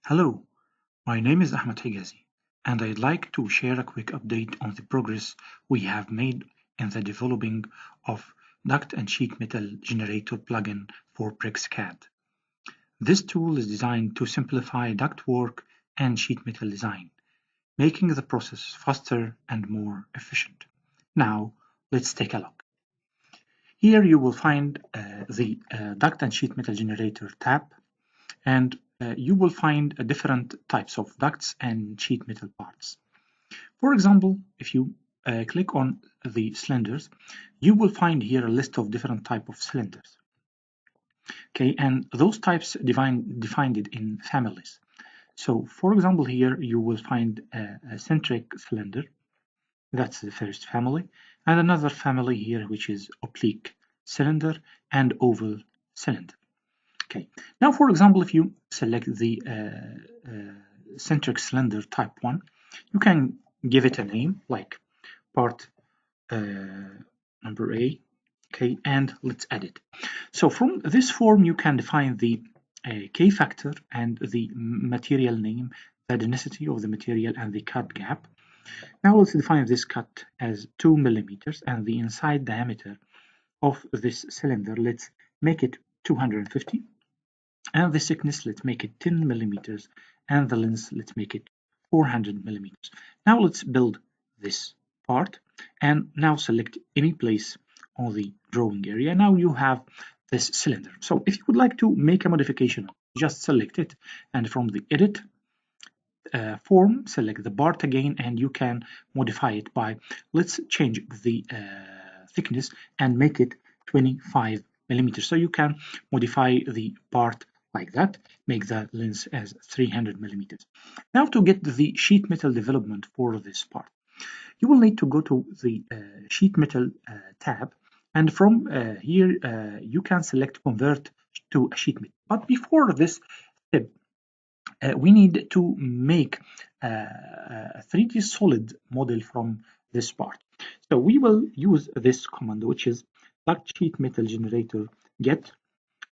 Hello, my name is Ahmed Hegazy, and I'd like to share a quick update on the progress we have made in the developing of Duct and Sheet Metal Generator plugin for BricsCAD. This tool is designed to simplify duct work and sheet metal design, making the process faster and more efficient. Now, let's take a look. Here you will find the Duct and Sheet Metal Generator tab, and you will find different types of ducts and sheet metal parts. For example, if you click on the cylinders, you will find here a list of different types of cylinders. Okay, and those types defined it in families. So, for example, here you will find a centric cylinder. That's the first family, and another family here which is oblique cylinder and oval cylinder. Okay, now for example, if you select the centric cylinder type 1, you can give it a name like part number A, okay, and let's add it. So from this form, you can define the K factor and the material name, the density of the material, and the cut gap. Now let's define this cut as 2 millimeters, and the inside diameter of this cylinder, let's make it 250. And the thickness, let's make it 10 millimeters, and the length, let's make it 400 millimeters. Now let's build this part, and now select any place on the drawing area. Now you have this cylinder. So if you would like to make a modification, just select it, and from the edit form, select the part again, and you can modify it by, let's change the thickness and make it 25 millimeters. So you can modify the part like that, make the length as 300 millimeters. Now to get the sheet metal development for this part, you will need to go to the sheet metal tab, and from here you can select convert to a sheet metal. But before this step, we need to make a 3D solid model from this part. So we will use this command, which is Duct Sheet Metal Generator get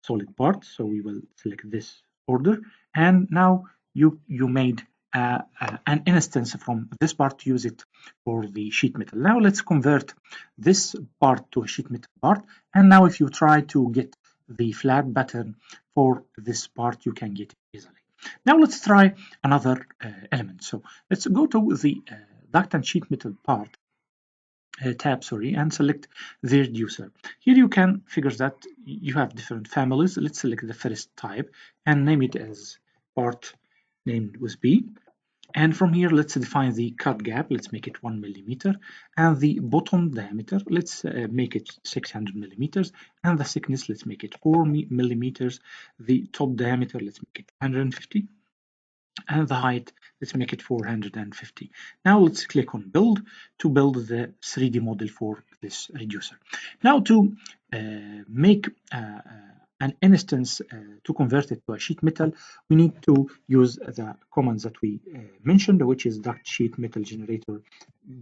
solid part. So we will select this order, and now you made an instance from this part to use it for the sheet metal. Now let's convert this part to a sheet metal part, and now if you try to get the flat pattern for this part, you can get it easily. Now let's try another element. So let's go to the duct and sheet metal part tab, and select the reducer. Here you can figure that you have different families. Let's select the first type and name it as part named with B. And from here, let's define the cut gap. Let's make it 1 millimeter, and the bottom diameter, let's make it 600 millimeters, and the thickness, let's make it 4 millimeters. The top diameter, let's make it 150, and the height, let's make it 450. Now let's click on build to build the 3D model for this reducer. Now to make an instance to convert it to a sheet metal, we need to use the commands that we mentioned, which is Duct Sheet Metal Generator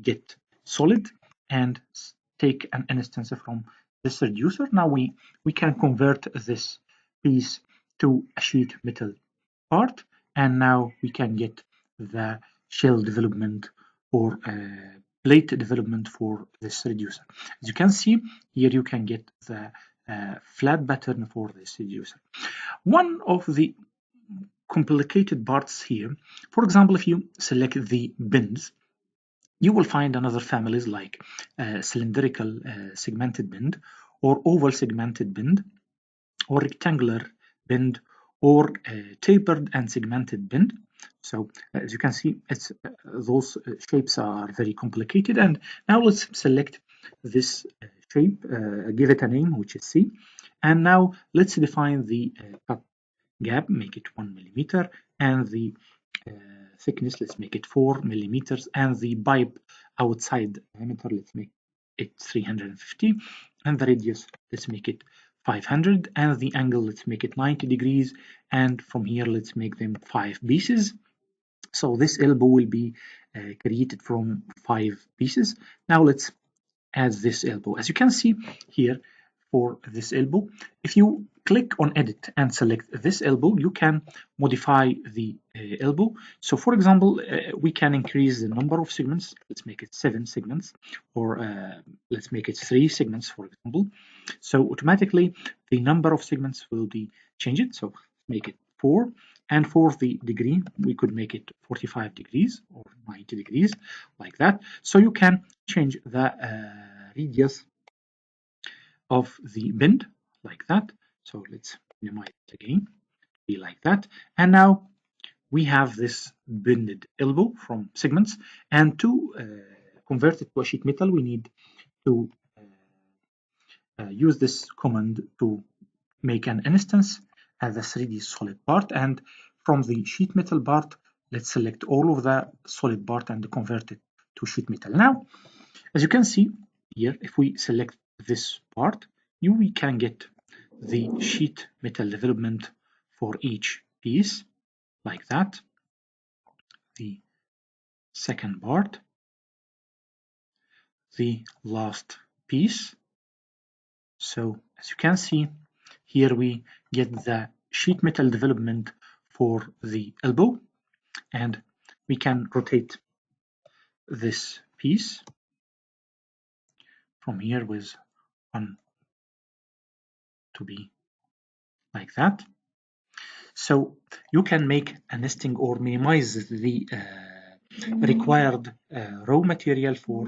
get solid, and take an instance from this reducer. Now we can convert this piece to a sheet metal part, and now we can get the shell development or plate development for this reducer. As you can see here, you can get the flat pattern for this reducer. One of the complicated parts here, for example, if you select the bends, you will find another families like cylindrical segmented bend, or oval segmented bend, or rectangular bend, or tapered and segmented bend. So as you can see, those shapes are very complicated. And now let's select this shape, give it a name, which is C. And now let's define the cut gap, make it 1 millimeter, and the thickness, let's make it 4 millimeters, and the pipe outside diameter, let's make it 350, and the radius, let's make it 500, and the angle, let's make it 90 degrees, and from here let's make them 5 pieces. So this elbow will be created from 5 pieces. Now let's add this elbow. As you can see here, for this elbow, if you click on edit and select this elbow, you can modify the elbow. So for example, we can increase the number of segments. Let's make it 7 segments, or let's make it 3 segments, for example. So automatically the number of segments will be changed. So make it 4. And for the degree, we could make it 45 degrees or 90 degrees, like that. So you can change the radius of the bend, like that. So let's minimize it again, be like that. And now we have this bended elbow from segments, and to convert it to a sheet metal, we need to use this command to make an instance as a 3D solid part, and from the sheet metal part, let's select all of the solid part and convert it to sheet metal. Now, as you can see here, if we select this part, we can get the sheet metal development for each piece, like that. The second part, the last piece. So as you can see, here we get the sheet metal development for the elbow, and we can rotate this piece from here with 1 to be like that. So you can make a nesting or minimize the required raw material for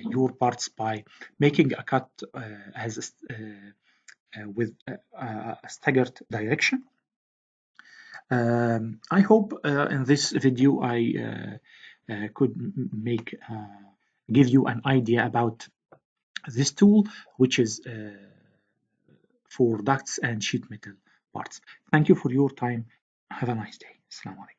your parts by making a cut with a staggered direction. I hope in this video I could give you an idea about this tool, which is for ducts and sheet metal parts. Thank you for your time. Have a nice day. Assalamu alaikum.